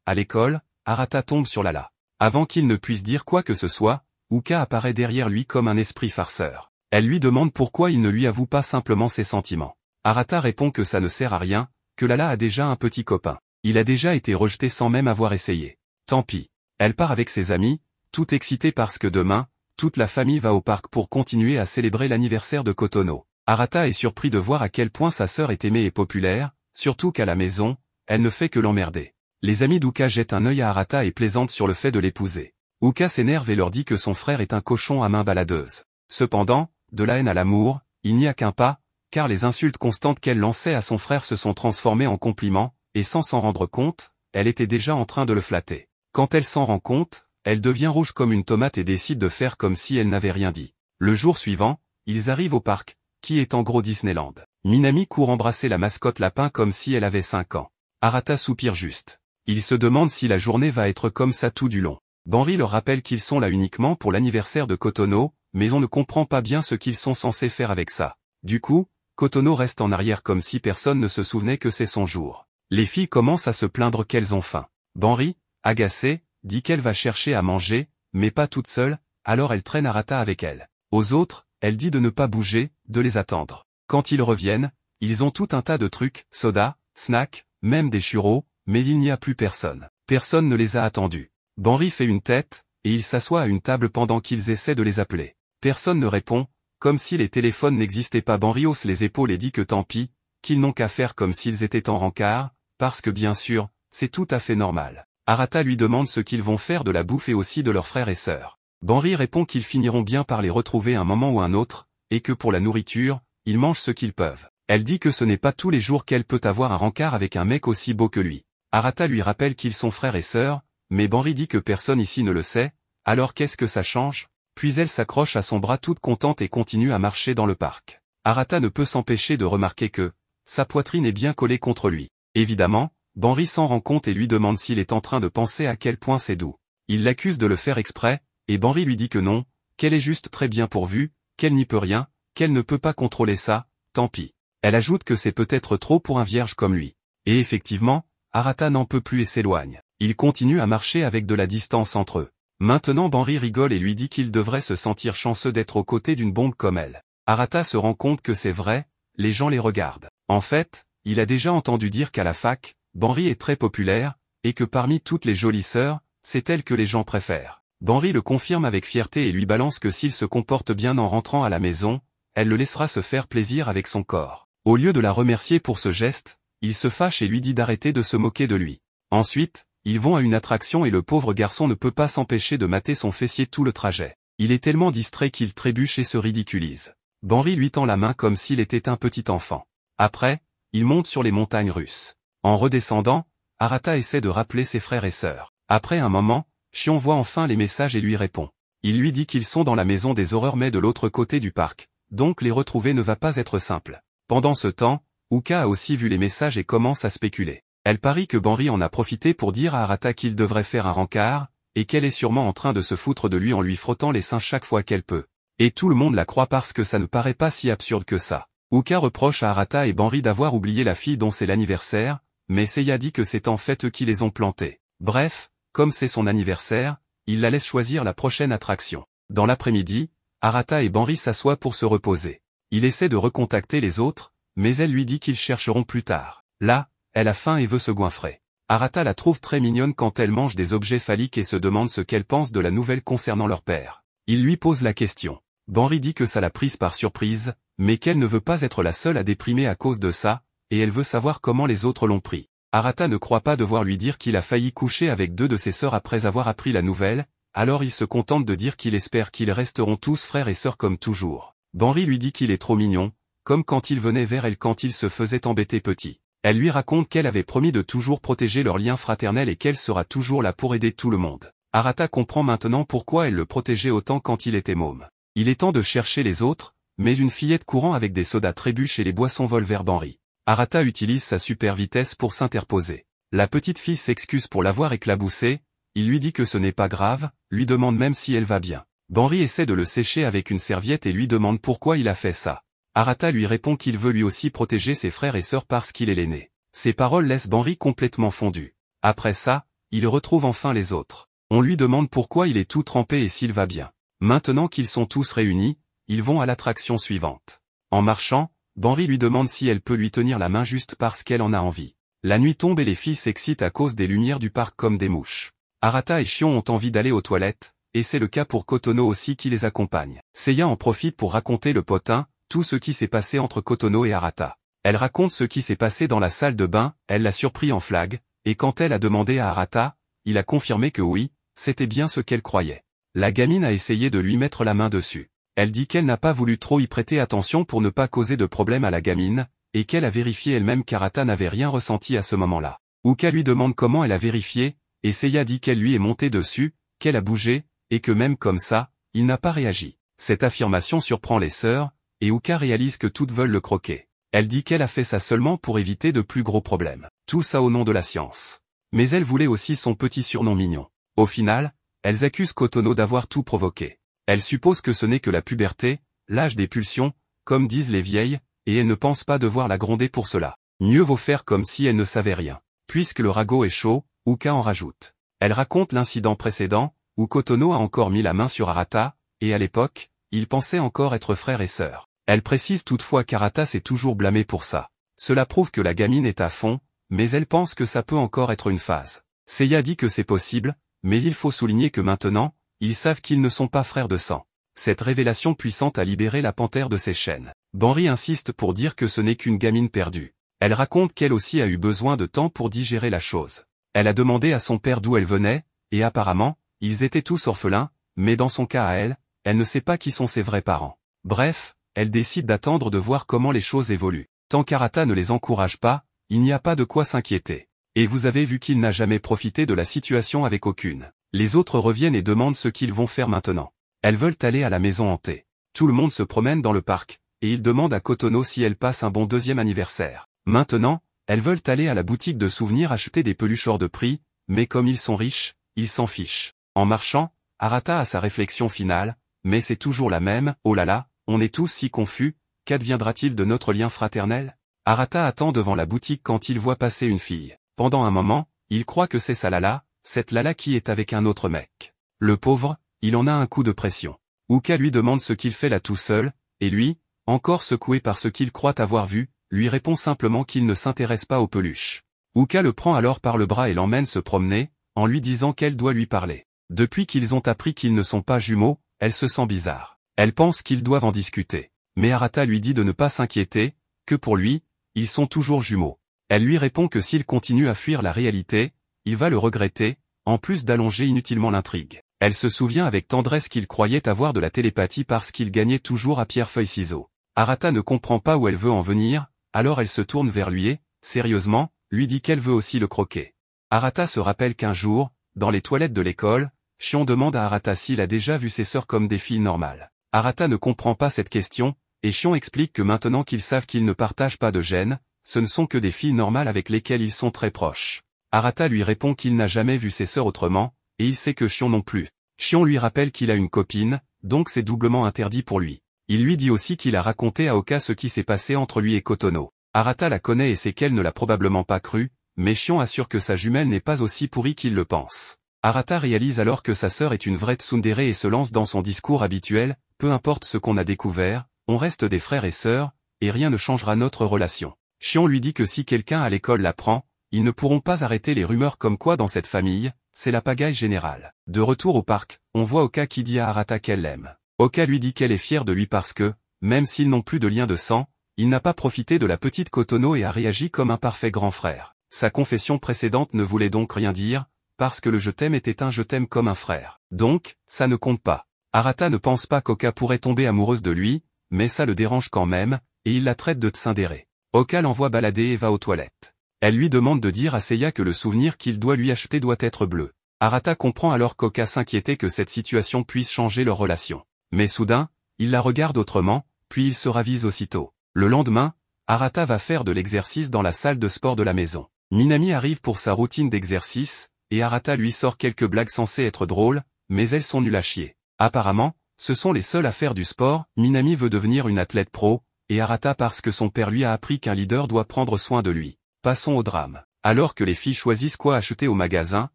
à l'école, Arata tombe sur Lala. Avant qu'il ne puisse dire quoi que ce soit, Uka apparaît derrière lui comme un esprit farceur. Elle lui demande pourquoi il ne lui avoue pas simplement ses sentiments. Arata répond que ça ne sert à rien, que Lala a déjà un petit copain. Il a déjà été rejeté sans même avoir essayé. Tant pis. Elle part avec ses amis, toute excitée parce que demain, toute la famille va au parc pour continuer à célébrer l'anniversaire de Kotono. Arata est surpris de voir à quel point sa sœur est aimée et populaire, surtout qu'à la maison, elle ne fait que l'emmerder. Les amis d'Uka jettent un œil à Arata et plaisantent sur le fait de l'épouser. Uka s'énerve et leur dit que son frère est un cochon à main baladeuse. Cependant, de la haine à l'amour, il n'y a qu'un pas, car les insultes constantes qu'elle lançait à son frère se sont transformées en compliments, et sans s'en rendre compte, elle était déjà en train de le flatter. Quand elle s'en rend compte, elle devient rouge comme une tomate et décide de faire comme si elle n'avait rien dit. Le jour suivant, ils arrivent au parc, qui est en gros Disneyland. Minami court embrasser la mascotte lapin comme si elle avait 5 ans. Arata soupire juste. Il se demande si la journée va être comme ça tout du long. Banri leur rappelle qu'ils sont là uniquement pour l'anniversaire de Kotono, mais on ne comprend pas bien ce qu'ils sont censés faire avec ça. Du coup, Kotono reste en arrière comme si personne ne se souvenait que c'est son jour. Les filles commencent à se plaindre qu'elles ont faim. Banri, agacée, dit qu'elle va chercher à manger, mais pas toute seule, alors elle traîne Arata avec elle. Aux autres, elle dit de ne pas bouger, de les attendre. Quand ils reviennent, ils ont tout un tas de trucs, soda, snacks, même des churros, mais il n'y a plus personne. Personne ne les a attendus. Banri fait une tête, et il s'assoit à une table pendant qu'ils essaient de les appeler. Personne ne répond, comme si les téléphones n'existaient pas. Banri hausse les épaules et dit que tant pis, qu'ils n'ont qu'à faire comme s'ils étaient en rencard, parce que bien sûr, c'est tout à fait normal. Arata lui demande ce qu'ils vont faire de la bouffe et aussi de leurs frères et sœurs. Banri répond qu'ils finiront bien par les retrouver un moment ou un autre, et que pour la nourriture, ils mangent ce qu'ils peuvent. Elle dit que ce n'est pas tous les jours qu'elle peut avoir un rencard avec un mec aussi beau que lui. Arata lui rappelle qu'ils sont frères et sœurs, mais Banri dit que personne ici ne le sait, alors qu'est-ce que ça change? Puis elle s'accroche à son bras toute contente et continue à marcher dans le parc. Arata ne peut s'empêcher de remarquer que sa poitrine est bien collée contre lui. Évidemment, Banri s'en rend compte et lui demande s'il est en train de penser à quel point c'est doux. Il l'accuse de le faire exprès, et Banri lui dit que non, qu'elle est juste très bien pourvue, qu'elle n'y peut rien, qu'elle ne peut pas contrôler ça, tant pis. Elle ajoute que c'est peut-être trop pour un vierge comme lui. Et effectivement, Arata n'en peut plus et s'éloigne. Il continue à marcher avec de la distance entre eux. Maintenant Banri rigole et lui dit qu'il devrait se sentir chanceux d'être aux côtés d'une bombe comme elle. Arata se rend compte que c'est vrai, les gens les regardent. En fait, il a déjà entendu dire qu'à la fac, Banri est très populaire, et que parmi toutes les jolies sœurs, c'est elle que les gens préfèrent. Banri le confirme avec fierté et lui balance que s'il se comporte bien en rentrant à la maison, elle le laissera se faire plaisir avec son corps. Au lieu de la remercier pour ce geste, il se fâche et lui dit d'arrêter de se moquer de lui. Ensuite, ils vont à une attraction et le pauvre garçon ne peut pas s'empêcher de mater son fessier tout le trajet. Il est tellement distrait qu'il trébuche et se ridiculise. Banri lui tend la main comme s'il était un petit enfant. Après, il monte sur les montagnes russes. En redescendant, Arata essaie de rappeler ses frères et sœurs. Après un moment, Shion voit enfin les messages et lui répond. Il lui dit qu'ils sont dans la maison des horreurs mais de l'autre côté du parc, donc les retrouver ne va pas être simple. Pendant ce temps, Uka a aussi vu les messages et commence à spéculer. Elle parie que Banri en a profité pour dire à Arata qu'il devrait faire un rencard, et qu'elle est sûrement en train de se foutre de lui en lui frottant les seins chaque fois qu'elle peut. Et tout le monde la croit parce que ça ne paraît pas si absurde que ça. Uka reproche à Arata et Banri d'avoir oublié la fille dont c'est l'anniversaire, mais Seiya dit que c'est en fait eux qui les ont plantés. Bref, comme c'est son anniversaire, il la laisse choisir la prochaine attraction. Dans l'après-midi, Arata et Banri s'assoient pour se reposer. Il essaie de recontacter les autres, mais elle lui dit qu'ils chercheront plus tard. Là, elle a faim et veut se goinfrer. Arata la trouve très mignonne quand elle mange des objets phalliques et se demande ce qu'elle pense de la nouvelle concernant leur père. Il lui pose la question. Banri dit que ça l'a prise par surprise, mais qu'elle ne veut pas être la seule à déprimer à cause de ça, et elle veut savoir comment les autres l'ont pris. Arata ne croit pas devoir lui dire qu'il a failli coucher avec 2 de ses sœurs après avoir appris la nouvelle, alors il se contente de dire qu'il espère qu'ils resteront tous frères et sœurs comme toujours. Banri lui dit qu'il est trop mignon, comme quand il venait vers elle quand il se faisait embêter petit. Elle lui raconte qu'elle avait promis de toujours protéger leur lien fraternel et qu'elle sera toujours là pour aider tout le monde. Arata comprend maintenant pourquoi elle le protégeait autant quand il était môme. Il est temps de chercher les autres, mais une fillette courant avec des sodas trébuche et les boissons vole vers Banri. Arata utilise sa super vitesse pour s'interposer. La petite fille s'excuse pour l'avoir éclaboussée, il lui dit que ce n'est pas grave, lui demande même si elle va bien. Banri essaie de le sécher avec une serviette et lui demande pourquoi il a fait ça. Arata lui répond qu'il veut lui aussi protéger ses frères et sœurs parce qu'il est l'aîné. Ces paroles laissent Banri complètement fondu. Après ça, il retrouve enfin les autres. On lui demande pourquoi il est tout trempé et s'il va bien. Maintenant qu'ils sont tous réunis, ils vont à l'attraction suivante. En marchant, Banri lui demande si elle peut lui tenir la main juste parce qu'elle en a envie. La nuit tombe et les filles s'excitent à cause des lumières du parc comme des mouches. Arata et Shion ont envie d'aller aux toilettes, et c'est le cas pour Kotono aussi qui les accompagne. Seiya en profite pour raconter le potin, tout ce qui s'est passé entre Kotono et Arata. Elle raconte ce qui s'est passé dans la salle de bain, elle l'a surpris en flag, et quand elle a demandé à Arata, il a confirmé que oui, c'était bien ce qu'elle croyait. La gamine a essayé de lui mettre la main dessus. Elle dit qu'elle n'a pas voulu trop y prêter attention pour ne pas causer de problème à la gamine, et qu'elle a vérifié elle-même qu'Arata n'avait rien ressenti à ce moment-là. Uka lui demande comment elle a vérifié, et Seiya dit qu'elle lui est montée dessus, qu'elle a bougé, et que même comme ça, il n'a pas réagi. Cette affirmation surprend les sœurs, et Uka réalise que toutes veulent le croquer. Elle dit qu'elle a fait ça seulement pour éviter de plus gros problèmes. Tout ça au nom de la science. Mais elle voulait aussi son petit surnom mignon. Au final, elles accusent Kotono d'avoir tout provoqué. Elle suppose que ce n'est que la puberté, l'âge des pulsions, comme disent les vieilles, et elle ne pense pas devoir la gronder pour cela. Mieux vaut faire comme si elle ne savait rien. Puisque le ragot est chaud, Uka en rajoute. Elle raconte l'incident précédent, où Kotono a encore mis la main sur Arata, et à l'époque, ils pensaient encore être frères et sœurs. Elle précise toutefois qu'Arata s'est toujours blâmé pour ça. Cela prouve que la gamine est à fond, mais elle pense que ça peut encore être une phase. Seiya dit que c'est possible, mais il faut souligner que maintenant, ils savent qu'ils ne sont pas frères de sang. Cette révélation puissante a libéré la panthère de ses chaînes. Banri insiste pour dire que ce n'est qu'une gamine perdue. Elle raconte qu'elle aussi a eu besoin de temps pour digérer la chose. Elle a demandé à son père d'où elle venait, et apparemment, ils étaient tous orphelins, mais dans son cas à elle, elle ne sait pas qui sont ses vrais parents. Bref, elle décide d'attendre de voir comment les choses évoluent. Tant qu'Arata ne les encourage pas, il n'y a pas de quoi s'inquiéter. Et vous avez vu qu'il n'a jamais profité de la situation avec aucune. Les autres reviennent et demandent ce qu'ils vont faire maintenant. Elles veulent aller à la maison hantée. Tout le monde se promène dans le parc, et ils demandent à Kotono si elle passe un bon deuxième anniversaire. Maintenant, elles veulent aller à la boutique de souvenirs acheter des peluches hors de prix, mais comme ils sont riches, ils s'en fichent. En marchant, Arata a sa réflexion finale, mais c'est toujours la même, oh là là, on est tous si confus, qu'adviendra-t-il de notre lien fraternel? Arata attend devant la boutique quand il voit passer une fille. Pendant un moment, il croit que c'est sa Lala, cette Lala qui est avec un autre mec. Le pauvre, il en a un coup de pression. Uka lui demande ce qu'il fait là tout seul, et lui, encore secoué par ce qu'il croit avoir vu, lui répond simplement qu'il ne s'intéresse pas aux peluches. Uka le prend alors par le bras et l'emmène se promener, en lui disant qu'elle doit lui parler. Depuis qu'ils ont appris qu'ils ne sont pas jumeaux, elle se sent bizarre. Elle pense qu'ils doivent en discuter. Mais Arata lui dit de ne pas s'inquiéter, que pour lui, ils sont toujours jumeaux. Elle lui répond que s'il continue à fuir la réalité, il va le regretter, en plus d'allonger inutilement l'intrigue. Elle se souvient avec tendresse qu'il croyait avoir de la télépathie parce qu'il gagnait toujours à pierre-feuille-ciseaux. Arata ne comprend pas où elle veut en venir, alors elle se tourne vers lui et, sérieusement, lui dit qu'elle veut aussi le croquer. Arata se rappelle qu'un jour, dans les toilettes de l'école, Shion demande à Arata s'il a déjà vu ses sœurs comme des filles normales. Arata ne comprend pas cette question, et Shion explique que maintenant qu'ils savent qu'ils ne partagent pas de gènes, ce ne sont que des filles normales avec lesquelles ils sont très proches. Arata lui répond qu'il n'a jamais vu ses sœurs autrement, et il sait que Shion non plus. Shion lui rappelle qu'il a une copine, donc c'est doublement interdit pour lui. Il lui dit aussi qu'il a raconté à Oka ce qui s'est passé entre lui et Kotono. Arata la connaît et sait qu'elle ne l'a probablement pas cru, mais Shion assure que sa jumelle n'est pas aussi pourrie qu'il le pense. Arata réalise alors que sa sœur est une vraie tsundere et se lance dans son discours habituel, peu importe ce qu'on a découvert, on reste des frères et sœurs, et rien ne changera notre relation. Shion lui dit que si quelqu'un à l'école l'apprend, ils ne pourront pas arrêter les rumeurs comme quoi dans cette famille, c'est la pagaille générale. De retour au parc, on voit Oka qui dit à Arata qu'elle l'aime. Oka lui dit qu'elle est fière de lui parce que, même s'ils n'ont plus de lien de sang, il n'a pas profité de la petite Kotono et a réagi comme un parfait grand frère. Sa confession précédente ne voulait donc rien dire, parce que le je t'aime était un je t'aime comme un frère. Donc, ça ne compte pas. Arata ne pense pas qu'Oka pourrait tomber amoureuse de lui, mais ça le dérange quand même, et il la traite de tsundere. Oka l'envoie balader et va aux toilettes. Elle lui demande de dire à Seiya que le souvenir qu'il doit lui acheter doit être bleu. Arata comprend alors qu'Oka s'inquiétait que cette situation puisse changer leur relation. Mais soudain, il la regarde autrement, puis il se ravise aussitôt. Le lendemain, Arata va faire de l'exercice dans la salle de sport de la maison. Minami arrive pour sa routine d'exercice, et Arata lui sort quelques blagues censées être drôles, mais elles sont nulles à chier. Apparemment, ce sont les seuls à faire du sport, Minami veut devenir une athlète pro, et Arata parce que son père lui a appris qu'un leader doit prendre soin de lui. Passons au drame. Alors que les filles choisissent quoi acheter au magasin,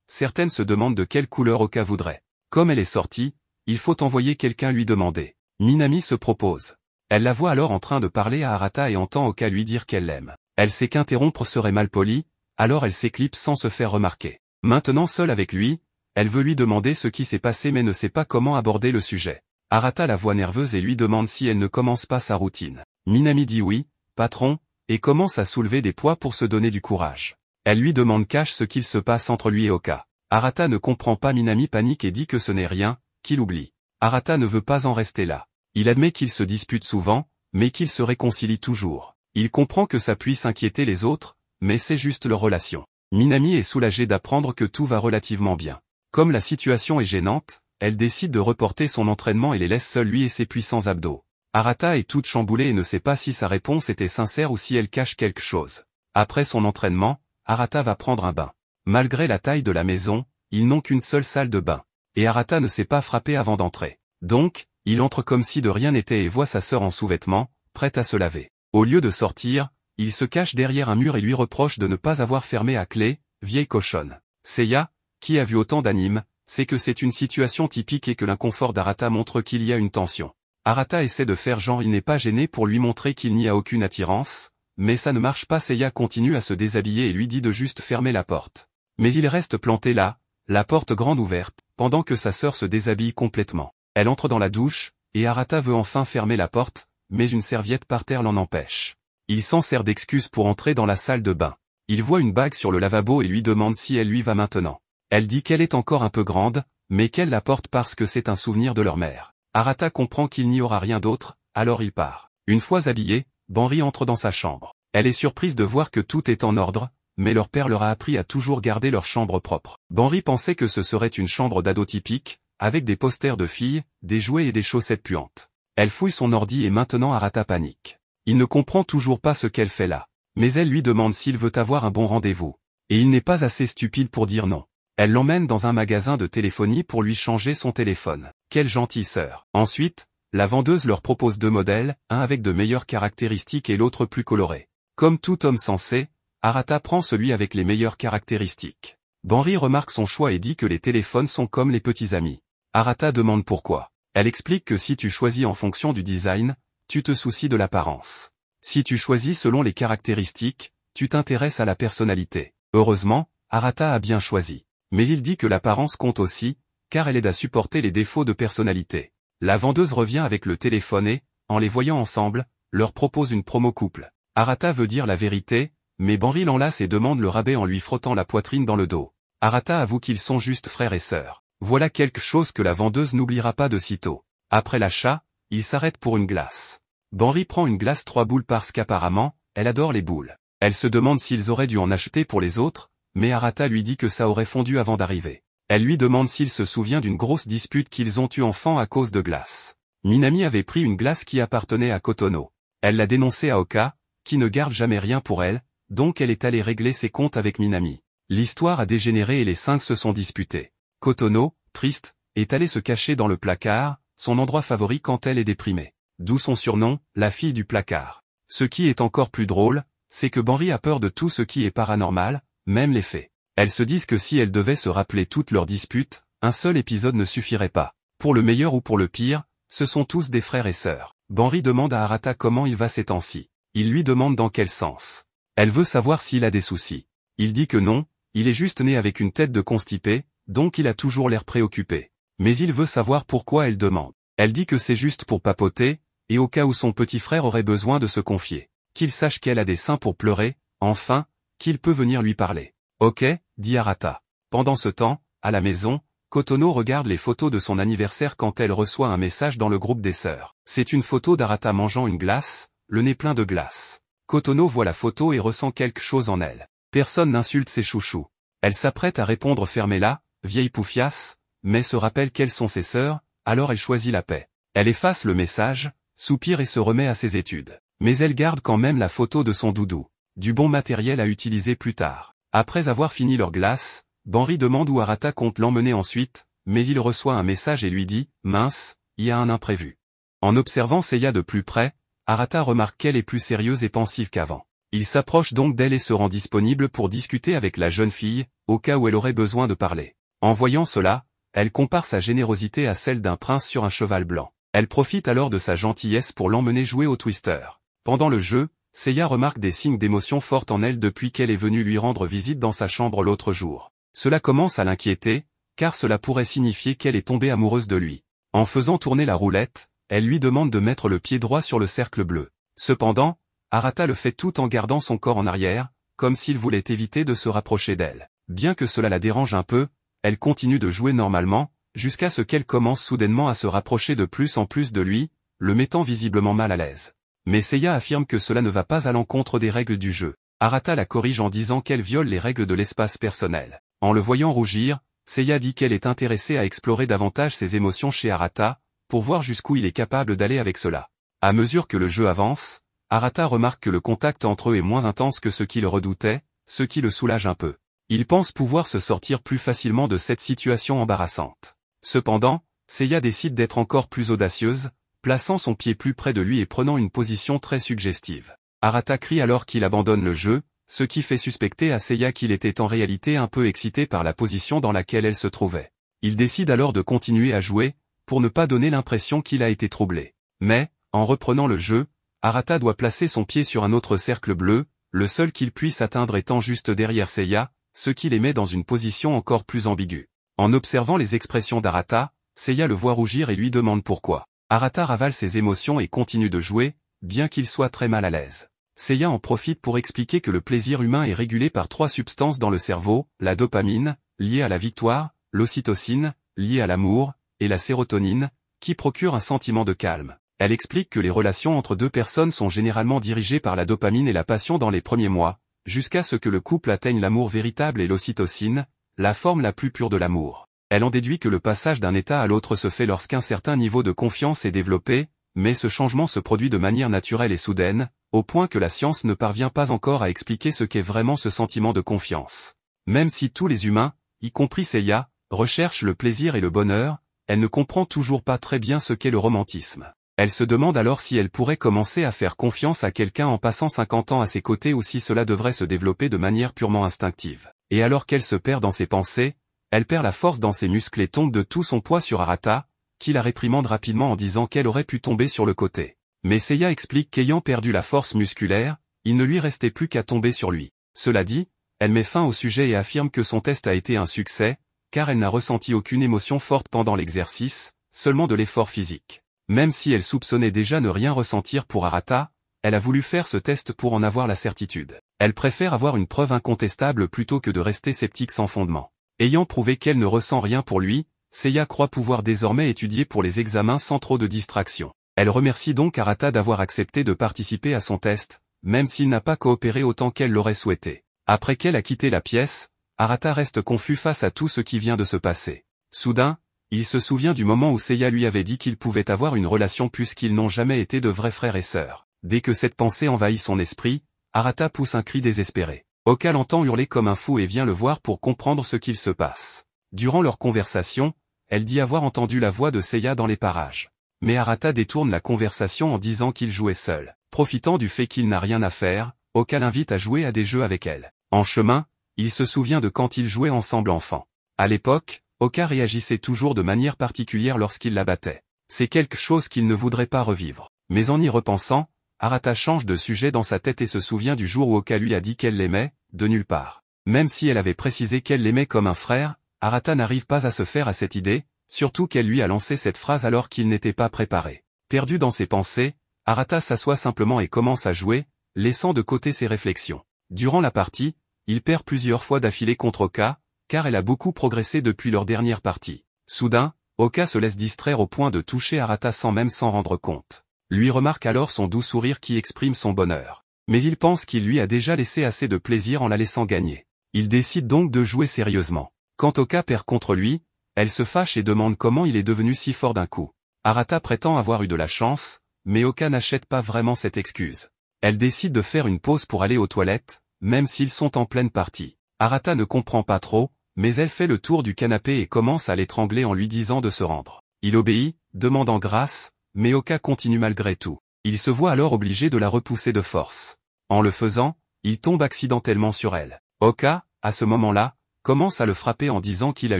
certaines se demandent de quelle couleur Oka voudrait. Comme elle est sortie, il faut envoyer quelqu'un lui demander. Minami se propose. Elle la voit alors en train de parler à Arata et entend Oka lui dire qu'elle l'aime. Elle sait qu'interrompre serait malpoli, alors elle s'éclipse sans se faire remarquer. Maintenant seule avec lui, elle veut lui demander ce qui s'est passé mais ne sait pas comment aborder le sujet. Arata la voit nerveuse et lui demande si elle ne commence pas sa routine. Minami dit oui, patron, et commence à soulever des poids pour se donner du courage. Elle lui demande cache ce qu'il se passe entre lui et Oka. Arata ne comprend pas, Minami panique et dit que ce n'est rien, qu'il oublie. Arata ne veut pas en rester là. Il admet qu'ils se disputent souvent, mais qu'ils se réconcilient toujours. Il comprend que ça puisse inquiéter les autres, mais c'est juste leur relation. Minami est soulagée d'apprendre que tout va relativement bien. Comme la situation est gênante, elle décide de reporter son entraînement et les laisse seuls lui et ses puissants abdos. Arata est toute chamboulée et ne sait pas si sa réponse était sincère ou si elle cache quelque chose. Après son entraînement, Arata va prendre un bain. Malgré la taille de la maison, ils n'ont qu'une seule salle de bain. Et Arata ne s'est pas frappé avant d'entrer. Donc, il entre comme si de rien n'était et voit sa sœur en sous-vêtements, prête à se laver. Au lieu de sortir, il se cache derrière un mur et lui reproche de ne pas avoir fermé à clé, vieille cochonne. Seiya, qui a vu autant d'animes, sait que c'est une situation typique et que l'inconfort d'Arata montre qu'il y a une tension. Arata essaie de faire genre il n'est pas gêné pour lui montrer qu'il n'y a aucune attirance, mais ça ne marche pas. Seiya continue à se déshabiller et lui dit de juste fermer la porte. Mais il reste planté là, la porte grande ouverte, pendant que sa sœur se déshabille complètement. Elle entre dans la douche, et Arata veut enfin fermer la porte, mais une serviette par terre l'en empêche. Il s'en sert d'excuse pour entrer dans la salle de bain. Il voit une bague sur le lavabo et lui demande si elle lui va maintenant. Elle dit qu'elle est encore un peu grande, mais qu'elle la porte parce que c'est un souvenir de leur mère. Arata comprend qu'il n'y aura rien d'autre, alors il part. Une fois habillé, Banri entre dans sa chambre. Elle est surprise de voir que tout est en ordre, mais leur père leur a appris à toujours garder leur chambre propre. Banri pensait que ce serait une chambre d'ado typique, avec des posters de filles, des jouets et des chaussettes puantes. Elle fouille son ordi et maintenant Arata panique. Il ne comprend toujours pas ce qu'elle fait là. Mais elle lui demande s'il veut avoir un bon rendez-vous. Et il n'est pas assez stupide pour dire non. Elle l'emmène dans un magasin de téléphonie pour lui changer son téléphone. Quelle gentille sœur. Ensuite, la vendeuse leur propose 2 modèles, un avec de meilleures caractéristiques et l'autre plus coloré. Comme tout homme sensé, Arata prend celui avec les meilleures caractéristiques. Banri remarque son choix et dit que les téléphones sont comme les petits amis. Arata demande pourquoi. Elle explique que si tu choisis en fonction du design, tu te soucies de l'apparence. Si tu choisis selon les caractéristiques, tu t'intéresses à la personnalité. Heureusement, Arata a bien choisi. Mais il dit que l'apparence compte aussi, car elle aide à supporter les défauts de personnalité. La vendeuse revient avec le téléphone et, en les voyant ensemble, leur propose une promo couple. Arata veut dire la vérité, mais Banri l'enlace et demande le rabais en lui frottant la poitrine dans le dos. Arata avoue qu'ils sont juste frères et sœurs. Voilà quelque chose que la vendeuse n'oubliera pas de sitôt. Après l'achat, il s'arrête pour une glace. Banri prend une glace 3 boules parce qu'apparemment, elle adore les boules. Elle se demande s'ils auraient dû en acheter pour les autres, mais Arata lui dit que ça aurait fondu avant d'arriver. Elle lui demande s'il se souvient d'une grosse dispute qu'ils ont eue enfant à cause de glace. Minami avait pris une glace qui appartenait à Kotono. Elle l'a dénoncé à Oka, qui ne garde jamais rien pour elle, donc elle est allée régler ses comptes avec Minami. L'histoire a dégénéré et les 5 se sont disputés. Kotono, triste, est allée se cacher dans le placard, son endroit favori quand elle est déprimée. D'où son surnom, la fille du placard. Ce qui est encore plus drôle, c'est que Banri a peur de tout ce qui est paranormal, même les faits. Elles se disent que si elles devaient se rappeler toutes leurs disputes, un seul épisode ne suffirait pas. Pour le meilleur ou pour le pire, ce sont tous des frères et sœurs. Banri demande à Arata comment il va ces temps-ci. Il lui demande dans quel sens. Elle veut savoir s'il a des soucis. Il dit que non, il est juste né avec une tête de constipé, donc il a toujours l'air préoccupé. Mais il veut savoir pourquoi elle demande. Elle dit que c'est juste pour papoter, et au cas où son petit frère aurait besoin de se confier. Qu'il sache qu'elle a des seins pour pleurer, enfin, qu'il peut venir lui parler. Ok, dit Arata. Pendant ce temps, à la maison, Kotono regarde les photos de son anniversaire quand elle reçoit un message dans le groupe des sœurs. C'est une photo d'Arata mangeant une glace, le nez plein de glace. Kotono voit la photo et ressent quelque chose en elle. Personne n'insulte ses chouchous. Elle s'apprête à répondre fermez-la, vieille poufiasse, mais se rappelle quelles sont ses sœurs, alors elle choisit la paix. Elle efface le message, soupire et se remet à ses études. Mais elle garde quand même la photo de son doudou. Du bon matériel à utiliser plus tard. Après avoir fini leur glace, Banri demande où Arata compte l'emmener ensuite, mais il reçoit un message et lui dit « Mince, il y a un imprévu ». En observant Seiya de plus près, Arata remarque qu'elle est plus sérieuse et pensive qu'avant. Il s'approche donc d'elle et se rend disponible pour discuter avec la jeune fille, au cas où elle aurait besoin de parler. En voyant cela, elle compare sa générosité à celle d'un prince sur un cheval blanc. Elle profite alors de sa gentillesse pour l'emmener jouer au Twister. Pendant le jeu, Seiya remarque des signes d'émotion forte en elle depuis qu'elle est venue lui rendre visite dans sa chambre l'autre jour. Cela commence à l'inquiéter, car cela pourrait signifier qu'elle est tombée amoureuse de lui. En faisant tourner la roulette, elle lui demande de mettre le pied droit sur le cercle bleu. Cependant, Arata le fait tout en gardant son corps en arrière, comme s'il voulait éviter de se rapprocher d'elle. Bien que cela la dérange un peu, elle continue de jouer normalement, jusqu'à ce qu'elle commence soudainement à se rapprocher de plus en plus de lui, le mettant visiblement mal à l'aise. Mais Seiya affirme que cela ne va pas à l'encontre des règles du jeu. Arata la corrige en disant qu'elle viole les règles de l'espace personnel. En le voyant rougir, Seiya dit qu'elle est intéressée à explorer davantage ses émotions chez Arata, pour voir jusqu'où il est capable d'aller avec cela. À mesure que le jeu avance, Arata remarque que le contact entre eux est moins intense que ce qu'il redoutait, ce qui le soulage un peu. Il pense pouvoir se sortir plus facilement de cette situation embarrassante. Cependant, Seiya décide d'être encore plus audacieuse, plaçant son pied plus près de lui et prenant une position très suggestive. Arata crie alors qu'il abandonne le jeu, ce qui fait suspecter à Seiya qu'il était en réalité un peu excité par la position dans laquelle elle se trouvait. Il décide alors de continuer à jouer, pour ne pas donner l'impression qu'il a été troublé. Mais, en reprenant le jeu, Arata doit placer son pied sur un autre cercle bleu, le seul qu'il puisse atteindre étant juste derrière Seiya, ce qui les met dans une position encore plus ambiguë. En observant les expressions d'Arata, Seiya le voit rougir et lui demande pourquoi. Arata ravale ses émotions et continue de jouer, bien qu'il soit très mal à l'aise. Seiya en profite pour expliquer que le plaisir humain est régulé par 3 substances dans le cerveau, la dopamine, liée à la victoire, l'ocytocine, liée à l'amour, et la sérotonine, qui procure un sentiment de calme. Elle explique que les relations entre deux personnes sont généralement dirigées par la dopamine et la passion dans les premiers mois, jusqu'à ce que le couple atteigne l'amour véritable et l'ocytocine, la forme la plus pure de l'amour. Elle en déduit que le passage d'un état à l'autre se fait lorsqu'un certain niveau de confiance est développé, mais ce changement se produit de manière naturelle et soudaine, au point que la science ne parvient pas encore à expliquer ce qu'est vraiment ce sentiment de confiance. Même si tous les humains, y compris Seiya, recherchent le plaisir et le bonheur, elle ne comprend toujours pas très bien ce qu'est le romantisme. Elle se demande alors si elle pourrait commencer à faire confiance à quelqu'un en passant 50 ans à ses côtés ou si cela devrait se développer de manière purement instinctive. Et alors qu'elle se perd dans ses pensées, elle perd la force dans ses muscles et tombe de tout son poids sur Arata, qui la réprimande rapidement en disant qu'elle aurait pu tomber sur le côté. Mais Seiya explique qu'ayant perdu la force musculaire, il ne lui restait plus qu'à tomber sur lui. Cela dit, elle met fin au sujet et affirme que son test a été un succès, car elle n'a ressenti aucune émotion forte pendant l'exercice, seulement de l'effort physique. Même si elle soupçonnait déjà ne rien ressentir pour Arata, elle a voulu faire ce test pour en avoir la certitude. Elle préfère avoir une preuve incontestable plutôt que de rester sceptique sans fondement. Ayant prouvé qu'elle ne ressent rien pour lui, Seiya croit pouvoir désormais étudier pour les examens sans trop de distraction. Elle remercie donc Arata d'avoir accepté de participer à son test, même s'il n'a pas coopéré autant qu'elle l'aurait souhaité. Après qu'elle a quitté la pièce, Arata reste confus face à tout ce qui vient de se passer. Soudain, il se souvient du moment où Seiya lui avait dit qu'ils pouvaient avoir une relation puisqu'ils n'ont jamais été de vrais frères et sœurs. Dès que cette pensée envahit son esprit, Arata pousse un cri désespéré. Oka l'entend hurler comme un fou et vient le voir pour comprendre ce qu'il se passe. Durant leur conversation, elle dit avoir entendu la voix de Seiya dans les parages. Mais Arata détourne la conversation en disant qu'il jouait seul. Profitant du fait qu'il n'a rien à faire, Oka l'invite à jouer à des jeux avec elle. En chemin, il se souvient de quand ils jouaient ensemble enfant. À l'époque, Oka réagissait toujours de manière particulière lorsqu'il la battait. C'est quelque chose qu'il ne voudrait pas revivre. Mais en y repensant, Arata change de sujet dans sa tête et se souvient du jour où Oka lui a dit qu'elle l'aimait, de nulle part. Même si elle avait précisé qu'elle l'aimait comme un frère, Arata n'arrive pas à se faire à cette idée, surtout qu'elle lui a lancé cette phrase alors qu'il n'était pas préparé. Perdu dans ses pensées, Arata s'assoit simplement et commence à jouer, laissant de côté ses réflexions. Durant la partie, il perd plusieurs fois d'affilée contre Oka, car elle a beaucoup progressé depuis leur dernière partie. Soudain, Oka se laisse distraire au point de toucher Arata sans même s'en rendre compte. Lui remarque alors son doux sourire qui exprime son bonheur. Mais il pense qu'il lui a déjà laissé assez de plaisir en la laissant gagner. Il décide donc de jouer sérieusement. Quand Oka perd contre lui, elle se fâche et demande comment il est devenu si fort d'un coup. Arata prétend avoir eu de la chance, mais Oka n'achète pas vraiment cette excuse. Elle décide de faire une pause pour aller aux toilettes, même s'ils sont en pleine partie. Arata ne comprend pas trop, mais elle fait le tour du canapé et commence à l'étrangler en lui disant de se rendre. Il obéit, demandant grâce, mais Oka continue malgré tout. Il se voit alors obligé de la repousser de force. En le faisant, il tombe accidentellement sur elle. Oka, à ce moment-là, commence à le frapper en disant qu'il a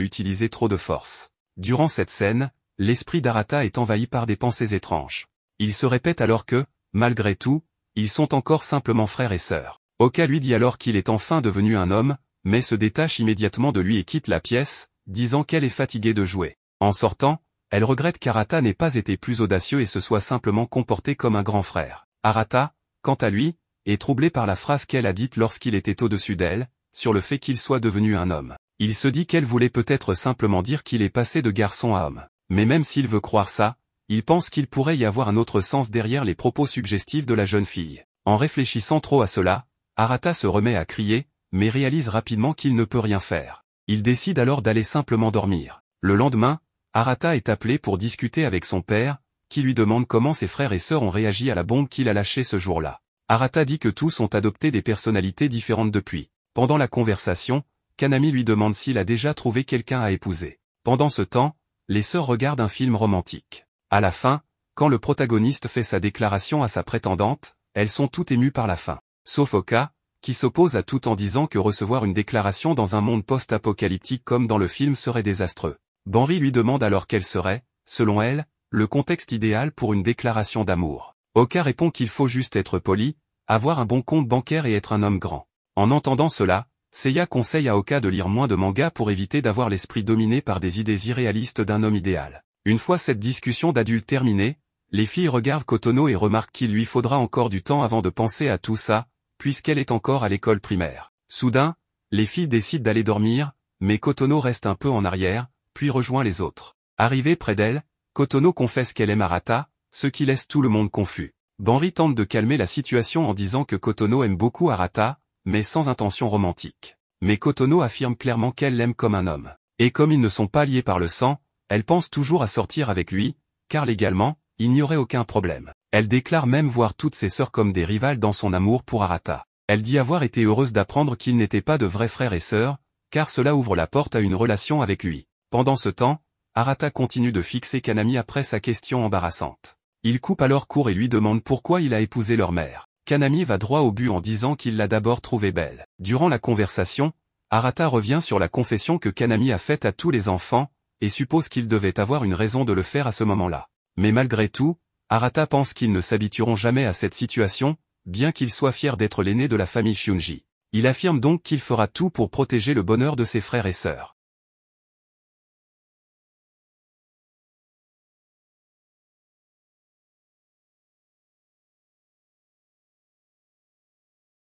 utilisé trop de force. Durant cette scène, l'esprit d'Arata est envahi par des pensées étranges. Il se répète alors que, malgré tout, ils sont encore simplement frères et sœurs. Oka lui dit alors qu'il est enfin devenu un homme, mais se détache immédiatement de lui et quitte la pièce, disant qu'elle est fatiguée de jouer. En sortant, elle regrette qu'Arata n'ait pas été plus audacieux et se soit simplement comporté comme un grand frère. Arata, quant à lui, est troublé par la phrase qu'elle a dite lorsqu'il était au-dessus d'elle, sur le fait qu'il soit devenu un homme. Il se dit qu'elle voulait peut-être simplement dire qu'il est passé de garçon à homme. Mais même s'il veut croire ça, il pense qu'il pourrait y avoir un autre sens derrière les propos suggestifs de la jeune fille. En réfléchissant trop à cela, Arata se remet à crier, mais réalise rapidement qu'il ne peut rien faire. Il décide alors d'aller simplement dormir. Le lendemain, Arata est appelé pour discuter avec son père, qui lui demande comment ses frères et sœurs ont réagi à la bombe qu'il a lâchée ce jour-là. Arata dit que tous ont adopté des personnalités différentes depuis. Pendant la conversation, Kanami lui demande s'il a déjà trouvé quelqu'un à épouser. Pendant ce temps, les sœurs regardent un film romantique. À la fin, quand le protagoniste fait sa déclaration à sa prétendante, elles sont toutes émues par la fin. Sauf Oka, qui s'oppose à tout en disant que recevoir une déclaration dans un monde post-apocalyptique comme dans le film serait désastreux. Banri lui demande alors quel serait, selon elle, le contexte idéal pour une déclaration d'amour. Oka répond qu'il faut juste être poli, avoir un bon compte bancaire et être un homme grand. En entendant cela, Seiya conseille à Oka de lire moins de mangas pour éviter d'avoir l'esprit dominé par des idées irréalistes d'un homme idéal. Une fois cette discussion d'adulte terminée, les filles regardent Kotono et remarquent qu'il lui faudra encore du temps avant de penser à tout ça, puisqu'elle est encore à l'école primaire. Soudain, les filles décident d'aller dormir, mais Kotono reste un peu en arrière, puis rejoint les autres. Arrivée près d'elle, Kotono confesse qu'elle aime Arata, ce qui laisse tout le monde confus. Banri tente de calmer la situation en disant que Kotono aime beaucoup Arata, mais sans intention romantique. Mais Kotono affirme clairement qu'elle l'aime comme un homme. Et comme ils ne sont pas liés par le sang, elle pense toujours à sortir avec lui, car légalement, il n'y aurait aucun problème. Elle déclare même voir toutes ses sœurs comme des rivales dans son amour pour Arata. Elle dit avoir été heureuse d'apprendre qu'ils n'étaient pas de vrais frères et sœurs, car cela ouvre la porte à une relation avec lui. Pendant ce temps, Arata continue de fixer Kanami après sa question embarrassante. Il coupe alors court et lui demande pourquoi il a épousé leur mère. Kanami va droit au but en disant qu'il l'a d'abord trouvée belle. Durant la conversation, Arata revient sur la confession que Kanami a faite à tous les enfants, et suppose qu'il devait avoir une raison de le faire à ce moment-là. Mais malgré tout, Arata pense qu'ils ne s'habitueront jamais à cette situation, bien qu'il soit fier d'être l'aîné de la famille Shunji. Il affirme donc qu'il fera tout pour protéger le bonheur de ses frères et sœurs.